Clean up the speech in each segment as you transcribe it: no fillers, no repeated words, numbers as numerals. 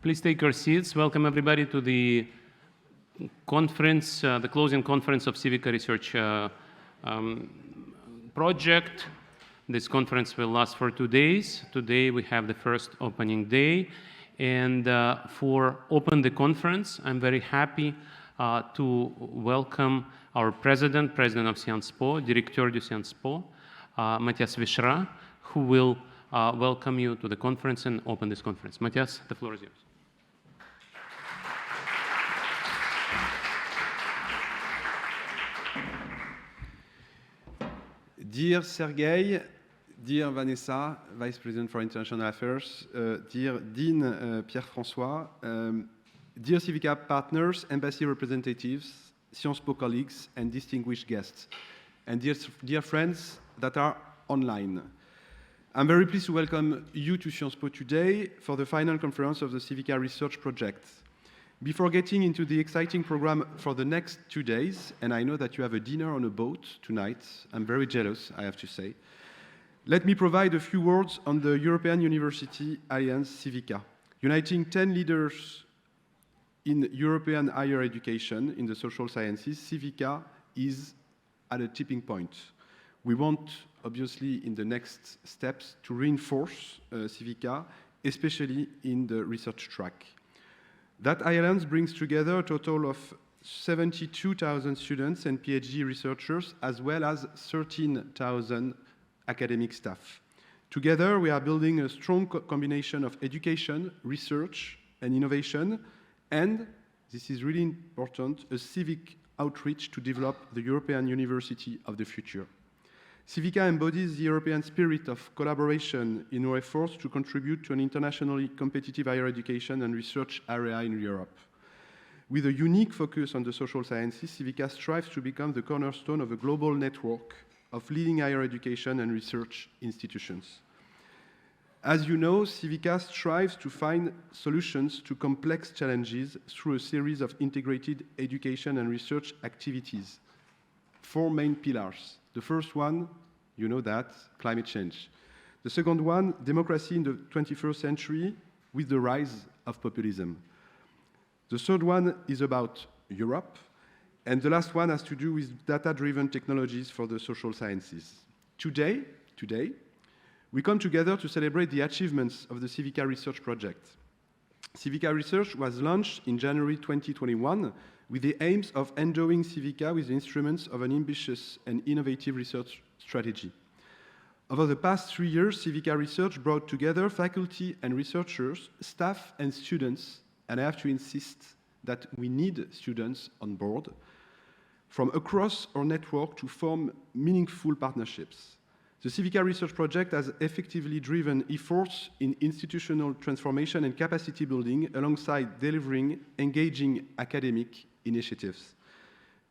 Please take your seats. Welcome everybody to the conference, the closing conference of CIVICA Research project. This conference will last for 2 days. Today we have the first opening day. And for open the conference, I'm very happy to welcome our President of Sciences Po, Directeur de Sciences Po, Mathias Vicherat, who will welcome you to the conference and open this conference. Mathias, the floor is yours. Dear Sergei, dear Vanessa, Vice President for International Affairs, dear Dean Pierre-François, dear CIVICA partners, embassy representatives, Sciences Po colleagues, and distinguished guests, and dear friends that are online. I'm very pleased to welcome you to Sciences Po today for the final conference of the CIVICA Research Project. Before getting into the exciting program for the next 2 days, and I know that you have a dinner on a boat tonight, I'm very jealous, I have to say, let me provide a few words on the European University Alliance CIVICA. Uniting 10 leaders in European higher education in the social sciences, CIVICA is at a tipping point. We want, obviously, in the next steps, to reinforce CIVICA, especially in the research track. That alliance brings together a total of 72,000 students and PhD researchers, as well as 13,000 academic staff. Together, we are building a strong combination of education, research, and innovation, and, this is really important, a civic outreach to develop the European University of the future. CIVICA embodies the European spirit of collaboration in our efforts to contribute to an internationally competitive higher education and research area in Europe. With a unique focus on the social sciences, CIVICA strives to become the cornerstone of a global network of leading higher education and research institutions. As you know, CIVICA strives to find solutions to complex challenges through a series of integrated education and research activities. 4 main pillars. The first one, you know that, climate change. The second one, democracy in the 21st century with the rise of populism. The third one is about Europe. And the last one has to do with data-driven technologies for the social sciences. Today, we come together to celebrate the achievements of the CIVICA Research Project. CIVICA Research was launched in January 2021 with the aims of endowing CIVICA with the instruments of an ambitious and innovative research strategy. Over the past 3 years, CIVICA Research brought together faculty and researchers, staff and students, and I have to insist that we need students on board, from across our network to form meaningful partnerships. The CIVICA Research Project has effectively driven efforts in institutional transformation and capacity building alongside delivering engaging academic initiatives.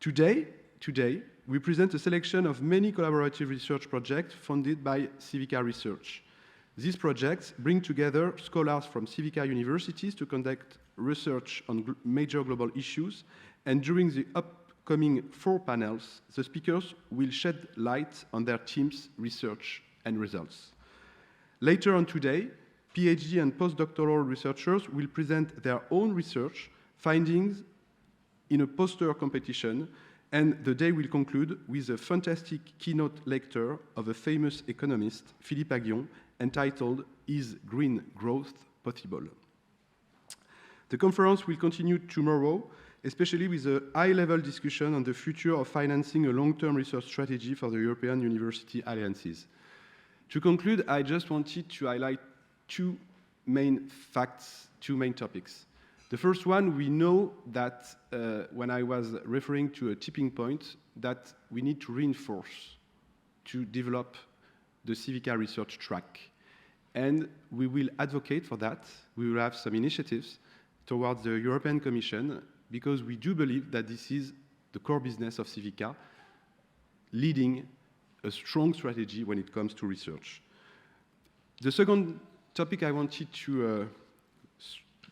Today, we present a selection of many collaborative research projects funded by CIVICA Research. These projects bring together scholars from CIVICA universities to conduct research on major global issues, and during the upcoming 4 panels, the speakers will shed light on their team's research and results. Later on today, PhD and postdoctoral researchers will present their own research findings in a poster competition, and the day will conclude with a fantastic keynote lecture of a famous economist, Philippe Aghion, entitled "Is Green Growth Possible?" The conference will continue tomorrow, especially with a high-level discussion on the future of financing a long-term research strategy for the European University Alliances. To conclude, I just wanted to highlight 2 main facts, 2 main topics. The first one, we know that when I was referring to a tipping point, that we need to reinforce, to develop the CIVICA research track. And we will advocate for that. We will have some initiatives towards the European Commission, because we do believe that this is the core business of CIVICA, leading a strong strategy when it comes to research. The second topic I wanted to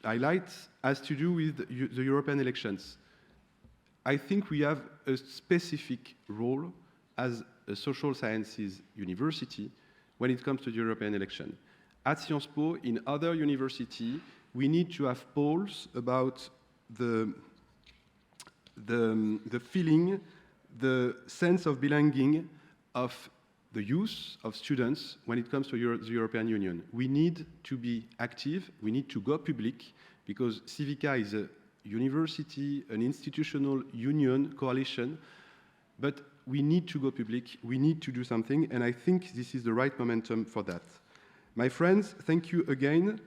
highlight has to do with the European elections. I think we have a specific role as a social sciences university when it comes to the European election. At Sciences Po, in other universities, we need to have polls about the feeling, the sense of belonging of the youth, of students, when it comes to the European Union. We need to be active, we need to go public, because CIVICA is a university, an institutional union, coalition, but we need to go public, we need to do something, and I think this is the right momentum for that. My friends, thank you again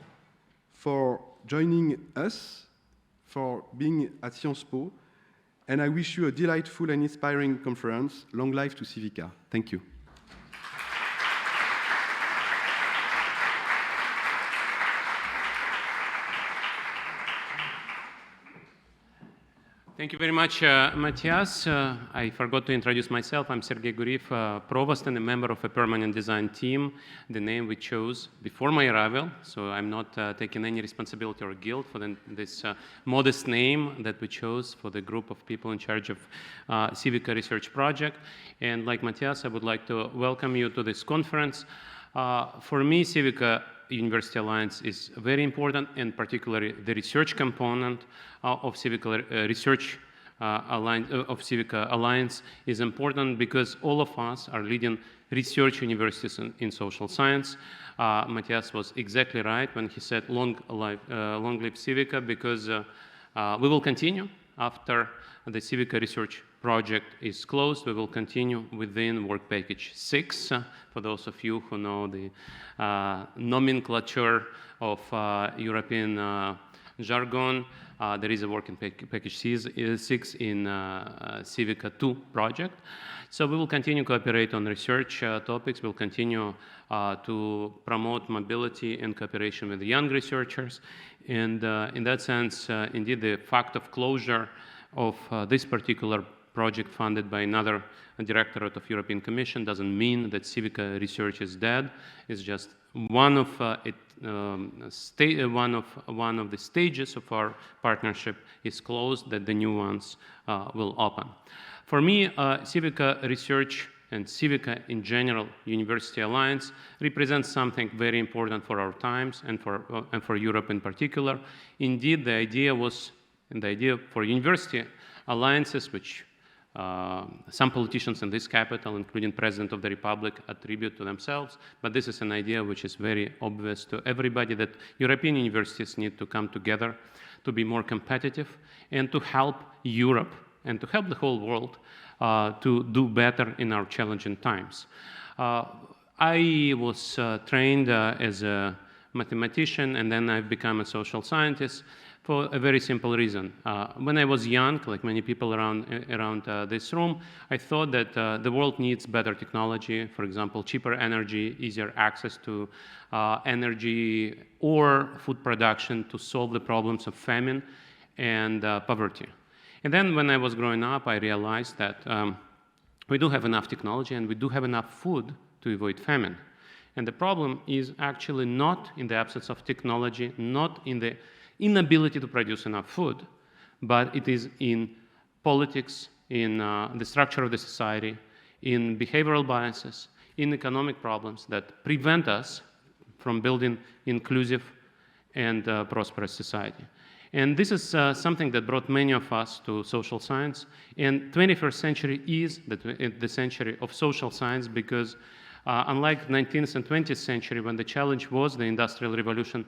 for joining us, for being at Sciences Po, and I wish you a delightful and inspiring conference. Long life to CIVICA. Thank you. Thank you very much, Mathias. I forgot to introduce myself. I'm Sergei Guriev, Provost and a member of a permanent design team, the name we chose before my arrival, so I'm not taking any responsibility or guilt for this modest name that we chose for the group of people in charge of CIVICA research project. And like Mathias, I would like to welcome you to this conference. For me, CIVICA University Alliance is very important, and particularly the research component of CIVICA Research CIVICA Alliance is important because all of us are leading research universities in social science. Mathias was exactly right when he said long live CIVICA, because we will continue after the CIVICA research project is closed. We will continue within work package 6. For those of you who know the nomenclature of European jargon, there is a work in package 6 in CIVICA 2 project. So we will continue to cooperate on research topics. We'll continue to promote mobility and cooperation with young researchers. And in that sense, indeed, the fact of closure of this particular project funded by another directorate of European Commission doesn't mean that CIVICA research is dead. It's just one of the stages of our partnership is closed, that the new ones will open. For me, CIVICA research and CIVICA in general, University Alliance, represents something very important for our times and for Europe in particular. Indeed, the idea for university alliances, which some politicians in this capital, including President of the Republic, attribute to themselves, but this is an idea which is very obvious to everybody, that European universities need to come together to be more competitive and to help Europe and to help the whole world to do better in our challenging times. I was trained as a mathematician, and then I've become a social scientist for a very simple reason. When I was young, like many people around this room, I thought that the world needs better technology, for example, cheaper energy, easier access to energy or food production to solve the problems of famine and poverty. And then when I was growing up, I realized that we do have enough technology and we do have enough food to avoid famine. And the problem is actually not in the absence of technology, not in the inability to produce enough food, but it is in politics, in the structure of the society, in behavioral biases, in economic problems that prevent us from building inclusive and prosperous society. And this is something that brought many of us to social science. And 21st century is the century of social science, because unlike 19th and 20th century, when the challenge was the Industrial Revolution,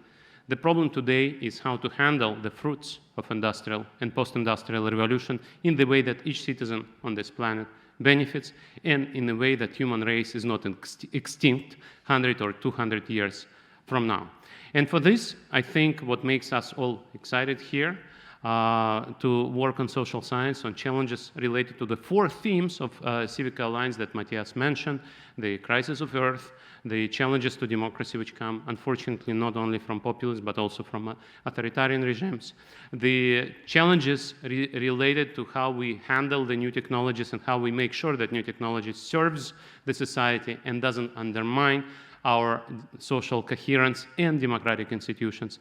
the problem today is how to handle the fruits of industrial and post-industrial revolution in the way that each citizen on this planet benefits, and in a way that human race is not extinct 100 or 200 years from now. And for this, I think what makes us all excited here to work on social science, on challenges related to the 4 themes of CIVICA Alliance that Mathias mentioned: the crisis of Earth, the challenges to democracy, which come, unfortunately, not only from populists, but also from authoritarian regimes, the challenges related to how we handle the new technologies and how we make sure that new technology serves the society and doesn't undermine our social coherence and democratic institutions,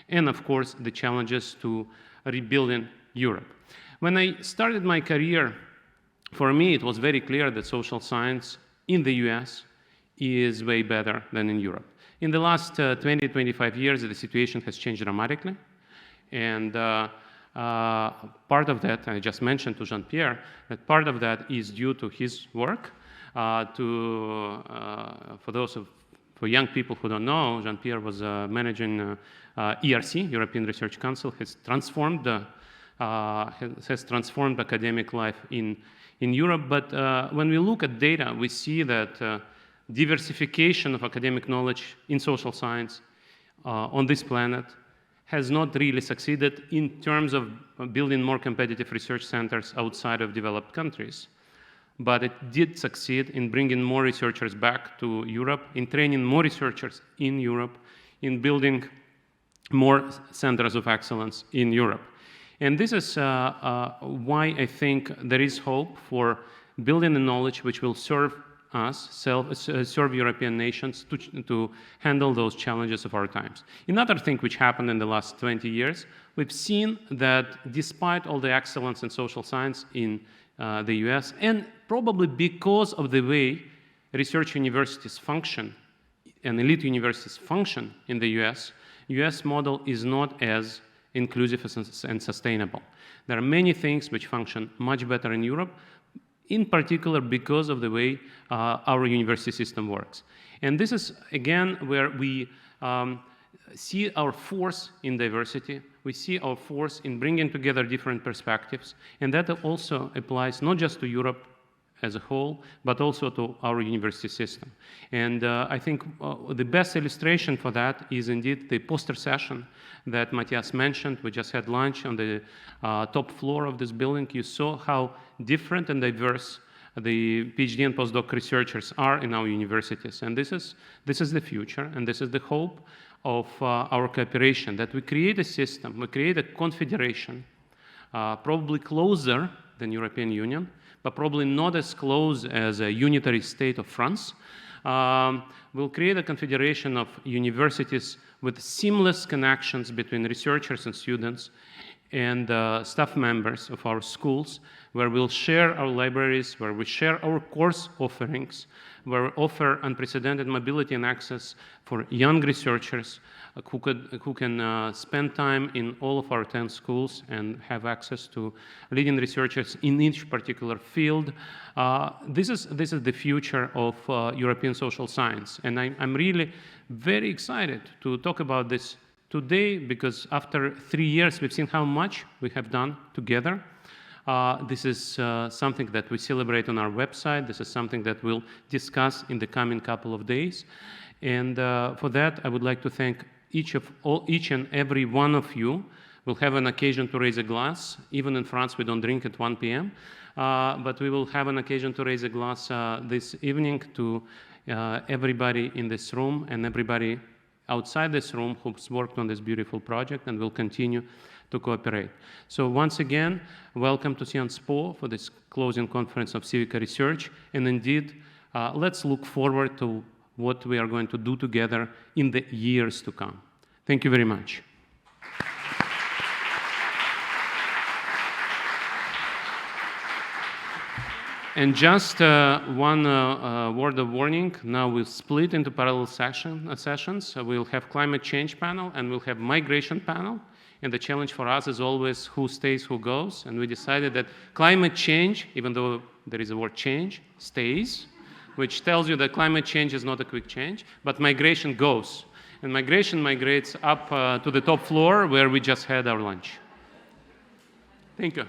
and of course, the challenges to rebuilding Europe. When I started my career, for me, it was very clear that social science in the US is way better than in Europe. In the last 20, 25 years, the situation has changed dramatically. And part of that, I just mentioned to Jean-Pierre, that part of that is due to his work. For young people who don't know, Jean-Pierre was managing ERC, European Research Council, has transformed academic life in Europe. But when we look at data, we see that diversification of academic knowledge in social science on this planet has not really succeeded in terms of building more competitive research centers outside of developed countries. But it did succeed in bringing more researchers back to Europe, in training more researchers in Europe, in building more centers of excellence in Europe. And this is why I think there is hope for building a knowledge which will serve us, serve European nations to handle those challenges of our times. Another thing which happened in the last 20 years, we've seen that despite all the excellence in social science in the US, and probably because of the way research universities function and elite universities function in the US model is not as inclusive and sustainable. There are many things which function much better in Europe, in particular because of the way our university system works. And this is, again, where we see our force in diversity. We see our force in bringing together different perspectives. And that also applies not just to Europe as a whole, but also to our university system. And I think the best illustration for that is indeed the poster session that Mathias mentioned. We just had lunch on the top floor of this building. You saw how different and diverse the PhD and postdoc researchers are in our universities. And this is the future, and this is the hope of our cooperation, that we create a system, we create a confederation, probably closer than European Union, but probably not as close as a unitary state of France. We'll create a confederation of universities with seamless connections between researchers and students and staff members of our schools, where we'll share our libraries, where we share our course offerings, where we offer unprecedented mobility and access for young researchers who can spend time in all of our 10 schools and have access to leading researchers in each particular field. This is the future of European social science. And I'm really very excited to talk about this today, because after 3 years, we've seen how much we have done together. This is something that we celebrate on our website. This is something that we'll discuss in the coming couple of days. And for that, I would like to thank each and every one of you. We'll have an occasion to raise a glass. Even in France, we don't drink at 1 p.m. But we will have an occasion to raise a glass this evening to everybody in this room and everybody outside this room who's worked on this beautiful project and will continue to cooperate. So once again, welcome to Sciences Po for this closing conference of CIVICA Research. And indeed, let's look forward to what we are going to do together in the years to come. Thank you very much. And just one word of warning. Now we'll split into parallel sessions. We'll have climate change panel and we'll have migration panel. And the challenge for us is always who stays, who goes. And we decided that climate change, even though there is a word change, stays, which tells you that climate change is not a quick change, but migration goes. And migration migrates up to the top floor where we just had our lunch. Thank you.